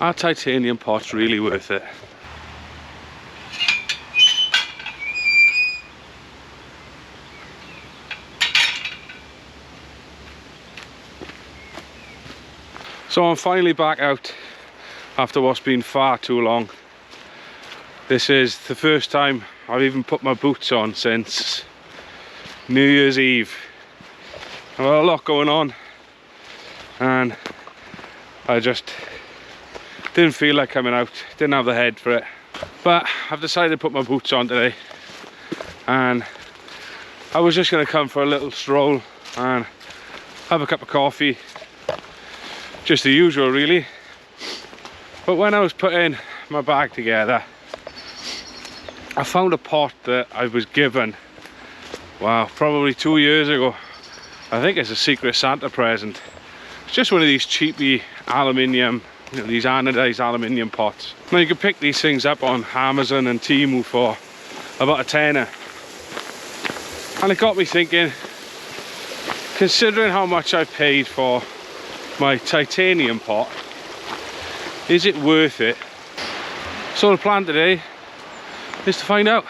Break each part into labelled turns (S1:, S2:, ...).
S1: Are titanium pots really worth it? So I'm finally back out after what's been far too long. This is the first time I've even put my boots on since New Year's Eve. I've got a lot going on and I just didn't feel like coming out, didn't have the head for it. But I've decided to put my boots on today and I was just going to come for a little stroll and have a cup of coffee. Just the usual really. But when I was putting my bag together, I found a pot that I was given, wow, probably 2 years ago. I think it's a Secret Santa present. It's just one of these cheapy aluminium, you know, these anodized aluminium pots. Now you can pick these things up on Amazon and Temu for about a tenner. And it got me thinking, considering how much I've paid for my titanium pot, is it worth it? So the plan today is to find out.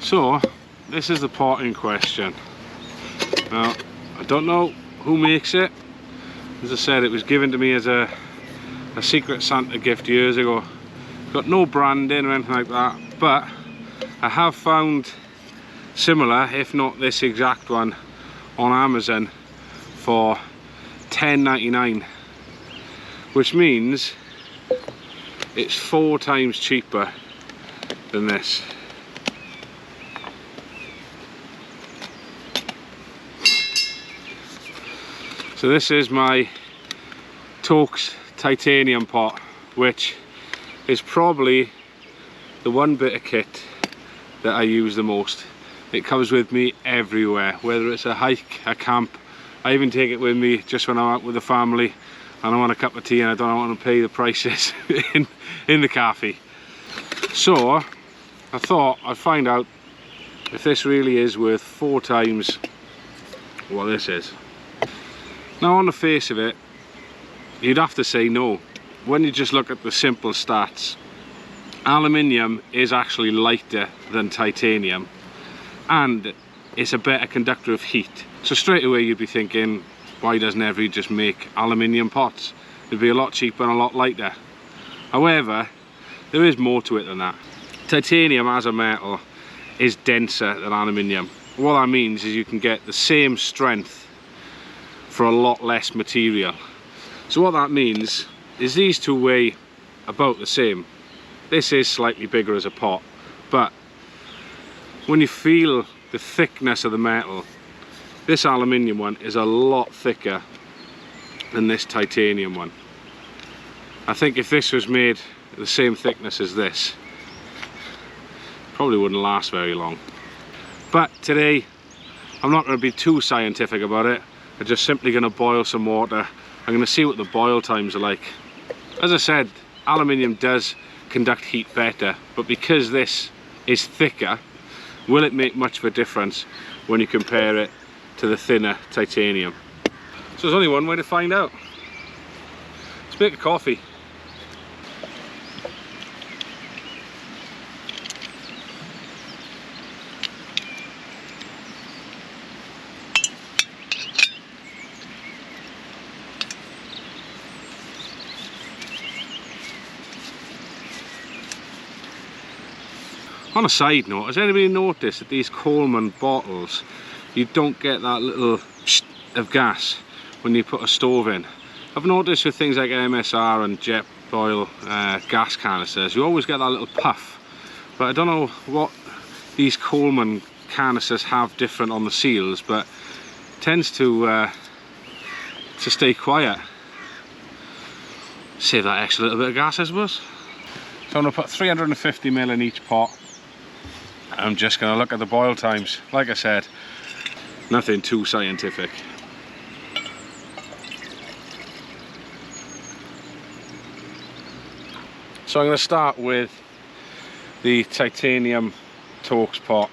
S1: So this is the pot in question. Now I don't know who makes it. As I said, it was given to me as a Secret Santa gift years ago. Got no branding or anything like that, but I have found similar, if not this exact one, on Amazon for $10.99, which means it's 4 times cheaper than this. So this is my Toaks Titanium pot, which is probably the one bit of kit that I use the most. It comes with me everywhere, whether it's a hike, a camp. I even take it with me just when I'm out with the family and I want a cup of tea and I don't want to pay the prices in the cafe. So I thought I'd find out if this really is worth 4 times what this is. Now on the face of it, you'd have to say no. When you just look at the simple stats, aluminium is actually lighter than titanium and it's a better conductor of heat. So straight away you'd be thinking, why doesn't everybody just make aluminium pots? It'd be a lot cheaper and a lot lighter. However, there is more to it than that. Titanium as a metal is denser than aluminium. What that means is you can get the same strength for a lot less material. So what that means is these two weigh about the same. This is slightly bigger as a pot, but when you feel the thickness of the metal, this aluminium one is a lot thicker than this titanium one. I think if this was made the same thickness as this, probably wouldn't last very long. But today I'm not going to be too scientific about it. I'm just simply going to boil some water. I'm going to see what the boil times are like. As I said, aluminium does conduct heat better, but because this is thicker, will it make much of a difference when you compare it to the thinner titanium? So there's only one way to find out. Let's make a coffee. On a side note, has anybody noticed that these Coleman bottles, you don't get that little psh of gas when you put a stove in? I've noticed with things like MSR and jet oil gas canisters, you always get that little puff. But I don't know what these Coleman canisters have different on the seals, but it tends to stay quiet. Save that extra little bit of gas, I suppose. So I'm going to put 350 ml in each pot. I'm just going to look at the boil times. Like I said, nothing too scientific. So I'm going to start with the titanium Toaks pot.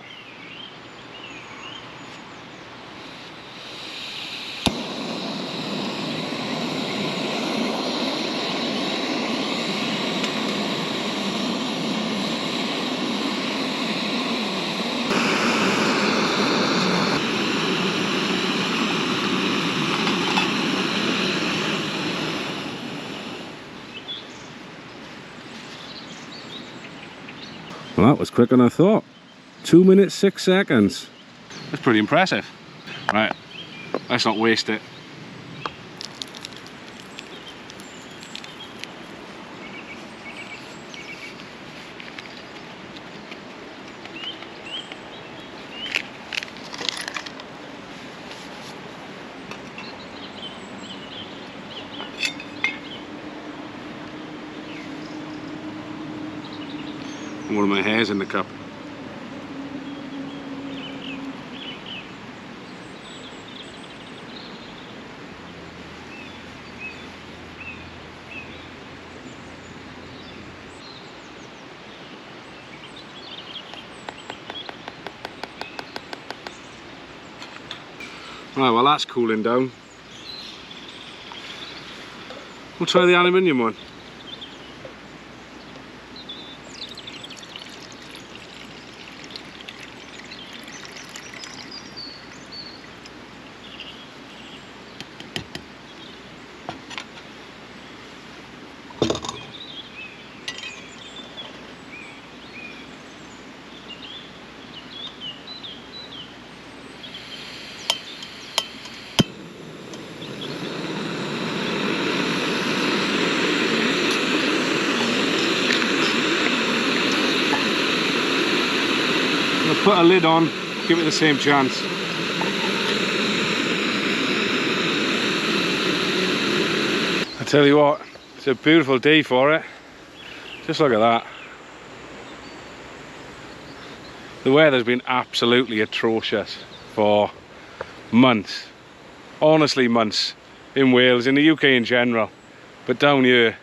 S1: Well, that was quicker than I thought. 2 minutes 6 seconds. That's pretty impressive. Right, let's not waste it. One of my hairs in the cup. Right, well that's cooling down. We'll try the aluminium one. Put a lid on, give it the same chance. I tell you what, it's a beautiful day for it. Just look at that. The weather's been absolutely atrocious for months. Honestly, months. In Wales, in the UK in general. But down here,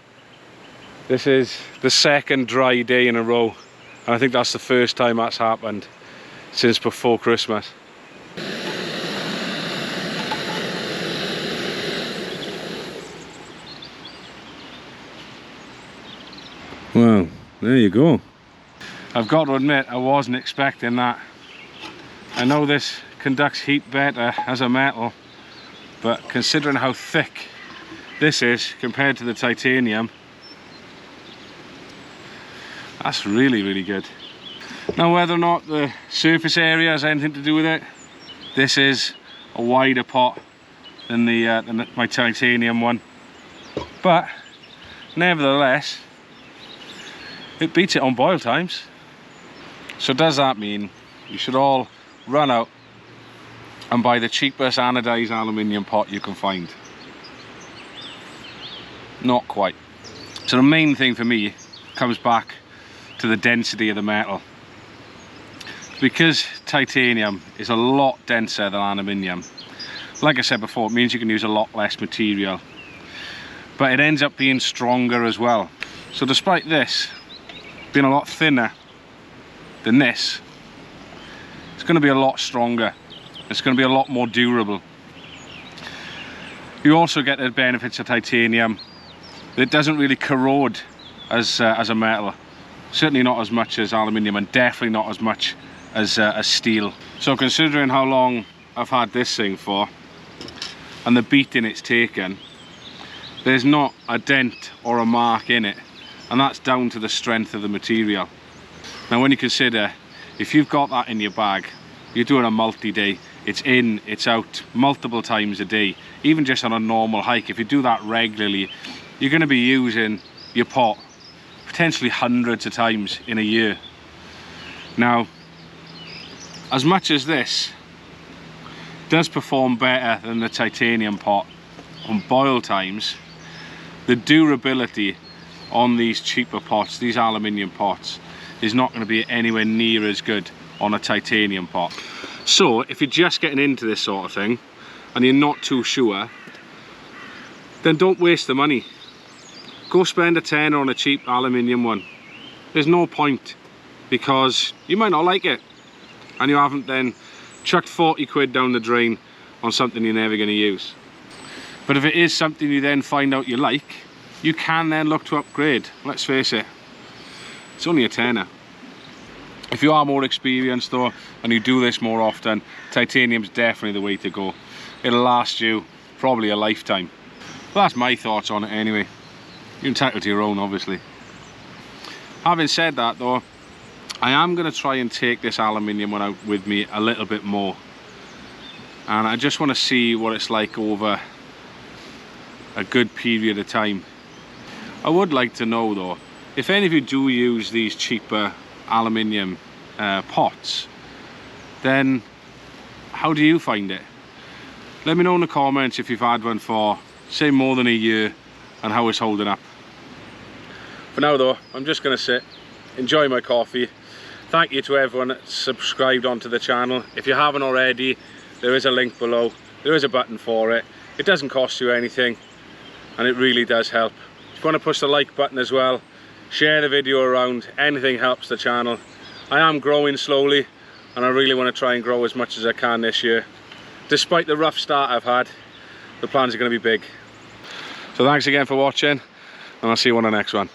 S1: this is the second dry day in a row. And I think that's the first time that's happened since before Christmas. Well, there you go. I've got to admit, I wasn't expecting that. I know this conducts heat better as a metal, but considering how thick this is compared to the titanium, that's really, really good. Now, whether or not the surface area has anything to do with it, this is a wider pot than my titanium one. But nevertheless, it beats it on boil times. So does that mean you should all run out and buy the cheapest anodized aluminium pot you can find? Not quite. So the main thing for me comes back to the density of the metal. Because titanium is a lot denser than aluminium, like I said before, it means you can use a lot less material, but it ends up being stronger as well. So despite this being a lot thinner than this, it's going to be a lot stronger. It's going to be a lot more durable. You also get the benefits of titanium. It doesn't really corrode as a metal. Certainly not as much as aluminium, and definitely not as much as steel. So considering how long I've had this thing for and the beating it's taken, there's not a dent or a mark in it, and that's down to the strength of the material. Now when you consider, if you've got that in your bag, you're doing a multi-day, it's in, it's out multiple times a day, even just on a normal hike. If you do that regularly, you're going to be using your pot potentially hundreds of times in a year. Now, as much as this does perform better than the titanium pot on boil times, the durability on these cheaper pots, these aluminium pots, is not going to be anywhere near as good on a titanium pot. So if you're just getting into this sort of thing and you're not too sure, then don't waste the money. go spend a tenner on a cheap aluminium one. There's no point, because you might not like it and you haven't then chucked 40 quid down the drain on something you're never going to use. But if it is something you then find out you like, you can then look to upgrade. Let's face it, it's only a tenner. If you are more experienced though, and you do this more often, titanium's definitely the way to go. It'll last you probably a lifetime. Well, that's my thoughts on it anyway. You're entitled to your own, obviously. Having said that though, I am going to try and take this aluminium one out with me a little bit more. And I just want to see what it's like over a good period of time. I would like to know though, if any of you do use these cheaper aluminium pots, then how do you find it? Let me know in the comments if you've had one for, say, more than a year and how it's holding up. For now though, I'm just going to sit, enjoy my coffee. Thank you to everyone that's subscribed onto the channel. If you haven't already, there is a link below. There is a button for it. It doesn't cost you anything and it really does help. If you want to push the like button as well, share the video around, anything helps the channel. I am growing slowly and I really want to try and grow as much as I can this year. Despite the rough start I've had, the plans are going to be big. So thanks again for watching and I'll see you on the next one.